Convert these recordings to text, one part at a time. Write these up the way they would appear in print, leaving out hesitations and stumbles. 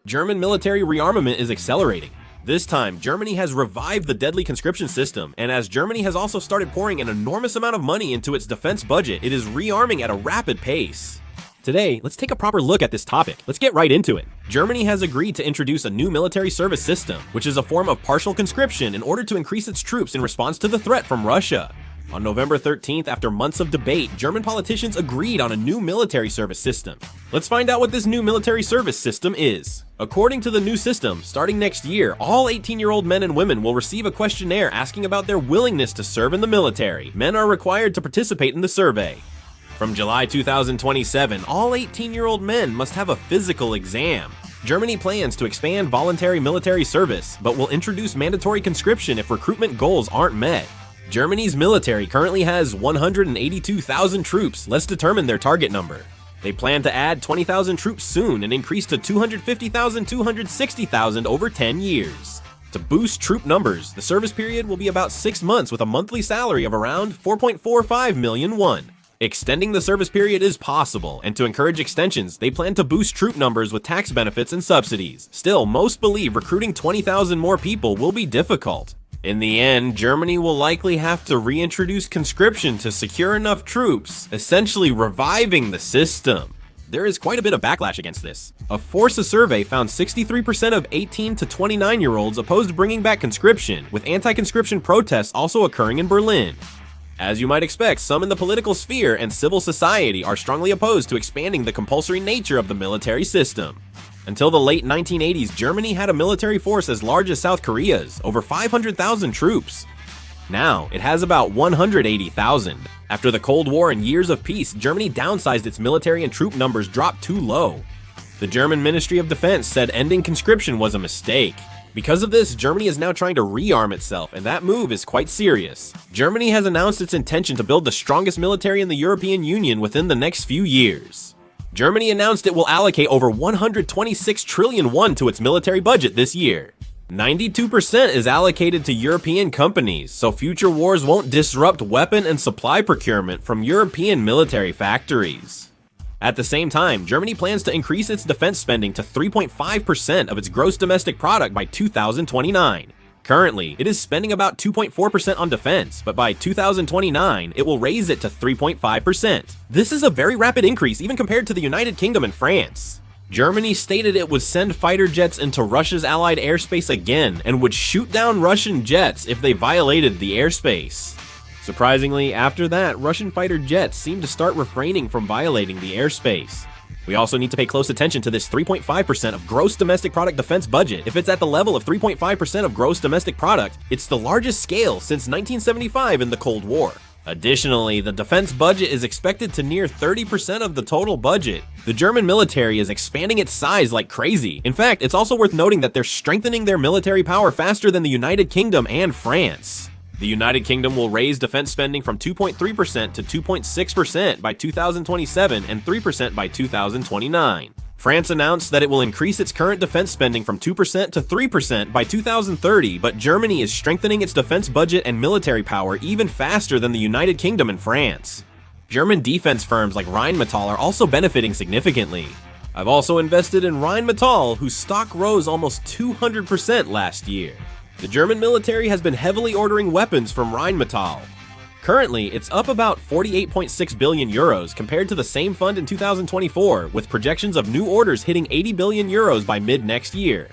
German military rearmament is accelerating. This time, Germany has revived the deadly conscription system, and as Germany has also started pouring an enormous amount of money into its defense budget, it is rearming at a rapid pace. Today, let's take a proper look at this topic. Let's get right into it. Germany has agreed to introduce a new military service system, which is a form of partial conscription in order to increase its troops in response to the threat from Russia. On November 13th, after months of debate, German politicians agreed on a new military service system. Let's find out what this new military service system is. According to the new system, starting next year, all 18-year-old men and women will receive a questionnaire asking about their willingness to serve in the military. Men are required to participate in the survey. From July 2027, all 18-year-old men must have a physical exam. Germany plans to expand voluntary military service, but will introduce mandatory conscription if recruitment goals aren't met. Germany's military currently has 182,000 troops. Let's determine their target number. They plan to add 20,000 troops soon and increase to 250,000-260,000 over 10 years. To boost troop numbers, the service period will be about 6 months with a monthly salary of around 4.45 million won. Extending the service period is possible, and to encourage extensions, they plan to boost troop numbers with tax benefits and subsidies. Still, most believe recruiting 20,000 more people will be difficult. In the end, Germany will likely have to reintroduce conscription to secure enough troops, essentially reviving the system. There is quite a bit of backlash against this. A Força survey found 63% of 18 to 29-year-olds opposed bringing back conscription, with anti-conscription protests also occurring in Berlin. As you might expect, some in the political sphere and civil society are strongly opposed to expanding the compulsory nature of the military system. Until the late 1980s, Germany had a military force as large as South Korea's, over 500,000 troops. Now, it has about 180,000. After the Cold War and years of peace, Germany downsized its military and troop numbers dropped too low. The German Ministry of Defense said ending conscription was a mistake. Because of this, Germany is now trying to rearm itself, and that move is quite serious. Germany has announced its intention to build the strongest military in the European Union within the next few years. Germany announced it will allocate over 126 trillion won to its military budget this year. 92% is allocated to European companies, so future wars won't disrupt weapon and supply procurement from European military factories. At the same time, Germany plans to increase its defense spending to 3.5% of its gross domestic product by 2029. Currently, it is spending about 2.4% on defense, but by 2029, it will raise it to 3.5%. This is a very rapid increase even compared to the United Kingdom and France. Germany stated it would send fighter jets into Russia's allied airspace again and would shoot down Russian jets if they violated the airspace. Surprisingly, after that, Russian fighter jets seem to start refraining from violating the airspace. We also need to pay close attention to this 3.5% of gross domestic product defense budget. If it's at the level of 3.5% of gross domestic product, it's the largest scale since 1975 in the Cold War. Additionally, the defense budget is expected to near 30% of the total budget. The German military is expanding its size like crazy. In fact, it's also worth noting that they're strengthening their military power faster than the United Kingdom and France. The United Kingdom will raise defense spending from 2.3% to 2.6% by 2027 and 3% by 2029. France announced that it will increase its current defense spending from 2% to 3% by 2030, but Germany is strengthening its defense budget and military power even faster than the United Kingdom and France. German defense firms like Rheinmetall are also benefiting significantly. I've also invested in Rheinmetall, whose stock rose almost 200% last year. The German military has been heavily ordering weapons from Rheinmetall. Currently, it's up about 48.6 billion euros compared to the same fund in 2024, with projections of new orders hitting 80 billion euros by mid-next year.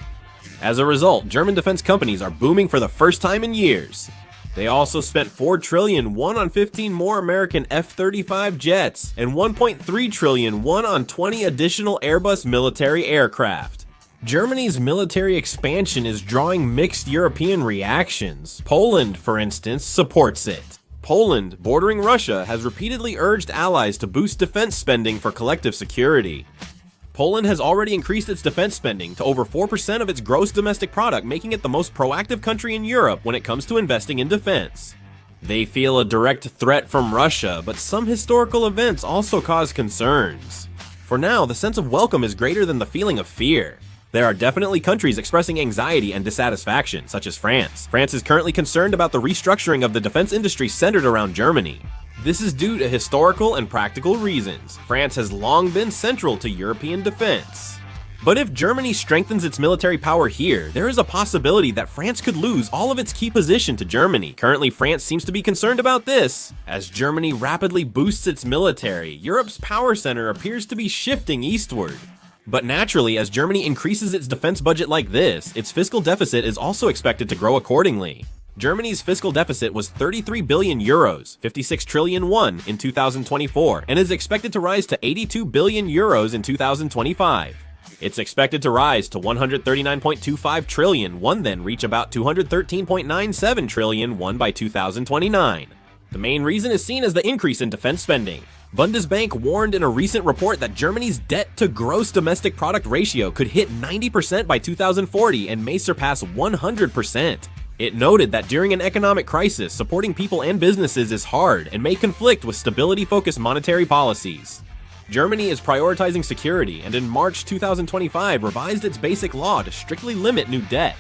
As a result, German defense companies are booming for the first time in years. They also spent 4 trillion won on 15 more American F-35 jets and 1.3 trillion won on 20 additional Airbus military aircraft. Germany's military expansion is drawing mixed European reactions. Poland, for instance, supports it. Poland, bordering Russia, has repeatedly urged allies to boost defense spending for collective security. Poland has already increased its defense spending to over 4% of its gross domestic product, making it the most proactive country in Europe when it comes to investing in defense. They feel a direct threat from Russia, but some historical events also cause concerns. For now, the sense of welcome is greater than the feeling of fear. There are definitely countries expressing anxiety and dissatisfaction, such as France. France is currently concerned about the restructuring of the defense industry centered around Germany. This is due to historical and practical reasons. France has long been central to European defense. But if Germany strengthens its military power here, there is a possibility that France could lose all of its key position to Germany. Currently, France seems to be concerned about this. As Germany rapidly boosts its military, Europe's power center appears to be shifting eastward. But naturally, as Germany increases its defense budget like this, its fiscal deficit is also expected to grow accordingly. Germany's fiscal deficit was 33 billion euros, 56 trillion won in 2024, and is expected to rise to 82 billion euros in 2025. It's expected to rise to 139.25 trillion won, then reach about 213.97 trillion won by 2029. The main reason is seen as the increase in defense spending. Bundesbank warned in a recent report that Germany's debt to gross domestic product ratio could hit 90% by 2040 and may surpass 100%. It noted that during an economic crisis, supporting people and businesses is hard and may conflict with stability-focused monetary policies. Germany is prioritizing security and in March 2025 revised its basic law to strictly limit new debt.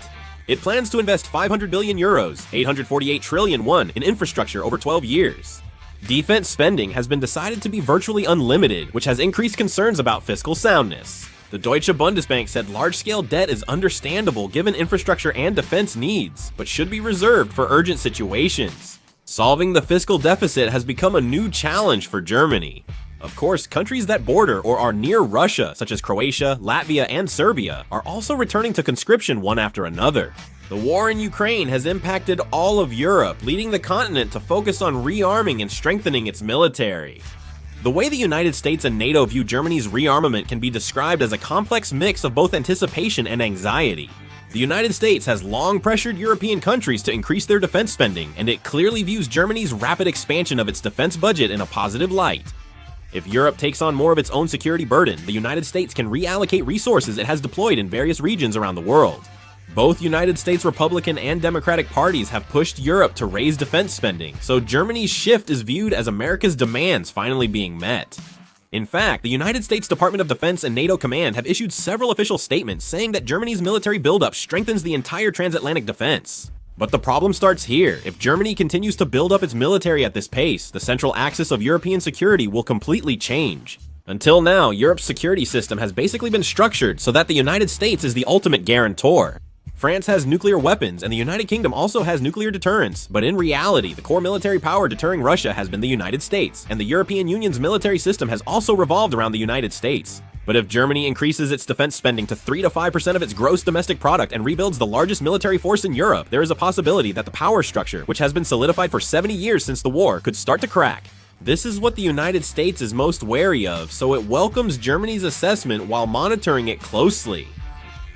It plans to invest 500 billion euros, 848 trillion won, in infrastructure over 12 years. Defense spending has been decided to be virtually unlimited, which has increased concerns about fiscal soundness. The Deutsche Bundesbank said large-scale debt is understandable given infrastructure and defense needs, but should be reserved for urgent situations. Solving the fiscal deficit has become a new challenge for Germany. Of course, countries that border or are near Russia, such as Croatia, Latvia, and Serbia, are also returning to conscription one after another. The war in Ukraine has impacted all of Europe, leading the continent to focus on rearming and strengthening its military. The way the United States and NATO view Germany's rearmament can be described as a complex mix of both anticipation and anxiety. The United States has long pressured European countries to increase their defense spending, and it clearly views Germany's rapid expansion of its defense budget in a positive light. If Europe takes on more of its own security burden, the United States can reallocate resources it has deployed in various regions around the world. Both United States Republican and Democratic parties have pushed Europe to raise defense spending, so Germany's shift is viewed as America's demands finally being met. In fact, the United States Department of Defense and NATO Command have issued several official statements saying that Germany's military buildup strengthens the entire transatlantic defense. But the problem starts here. If Germany continues to build up its military at this pace, the central axis of European security will completely change. Until now, Europe's security system has basically been structured so that the United States is the ultimate guarantor. France has nuclear weapons, and the United Kingdom also has nuclear deterrence, but in reality, the core military power deterring Russia has been the United States, and the European Union's military system has also revolved around the United States. But if Germany increases its defense spending to 3 to 5% of its gross domestic product and rebuilds the largest military force in Europe, there is a possibility that the power structure, which has been solidified for 70 years since the war, could start to crack. This is what the United States is most wary of, so it welcomes Germany's assessment while monitoring it closely.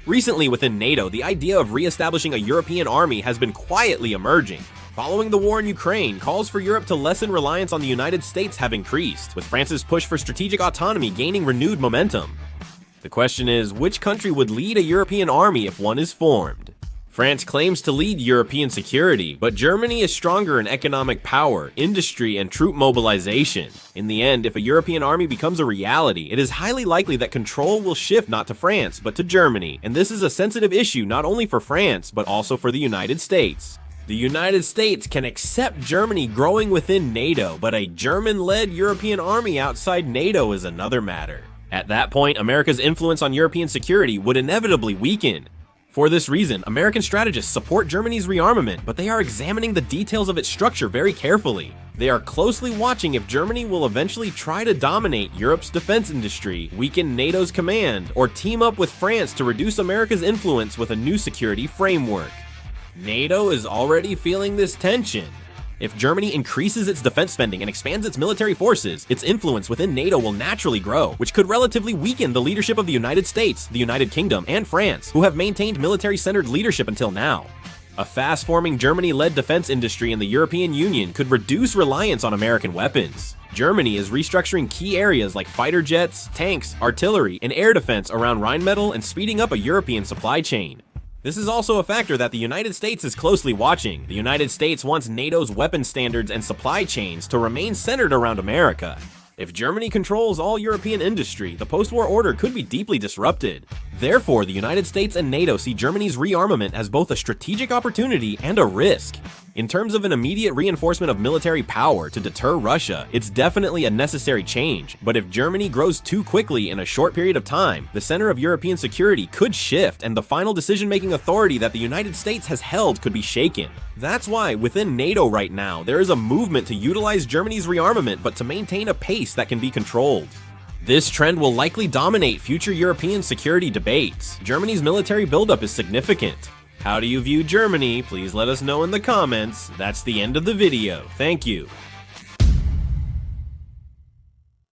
Recently within NATO, the idea of re-establishing a European army has been quietly emerging. Following the war in Ukraine, calls for Europe to lessen reliance on the United States have increased, with France's push for strategic autonomy gaining renewed momentum. The question is, which country would lead a European army if one is formed? France claims to lead European security, but Germany is stronger in economic power, industry, and troop mobilization. In the end, if a European army becomes a reality, it is highly likely that control will shift not to France, but to Germany, and this is a sensitive issue not only for France, but also for the United States. The United States can accept Germany growing within NATO, but a German-led European army outside NATO is another matter. At that point, America's influence on European security would inevitably weaken. For this reason, American strategists support Germany's rearmament, but they are examining the details of its structure very carefully. They are closely watching if Germany will eventually try to dominate Europe's defense industry, weaken NATO's command, or team up with France to reduce America's influence with a new security framework. NATO is already feeling this tension. If Germany increases its defense spending and expands its military forces, its influence within NATO will naturally grow, which could relatively weaken the leadership of the United States, the United Kingdom, and France, who have maintained military-centered leadership until now. A fast-forming Germany-led defense industry in the European Union could reduce reliance on American weapons. Germany is restructuring key areas like fighter jets, tanks, artillery, and air defense around Rheinmetall and speeding up a European supply chain. This is also a factor that the United States is closely watching. The United States wants NATO's weapon standards and supply chains to remain centered around America. If Germany controls all European industry, the post-war order could be deeply disrupted. Therefore, the United States and NATO see Germany's rearmament as both a strategic opportunity and a risk. In terms of an immediate reinforcement of military power to deter Russia, it's definitely a necessary change, but if Germany grows too quickly in a short period of time, the center of European security could shift and the final decision-making authority that the United States has held could be shaken. That's why, within NATO right now, there is a movement to utilize Germany's rearmament but to maintain a pace that can be controlled. This trend will likely dominate future European security debates. Germany's military buildup is significant. How do you view Germany? Please let us know in the comments. That's the end of the video. Thank you.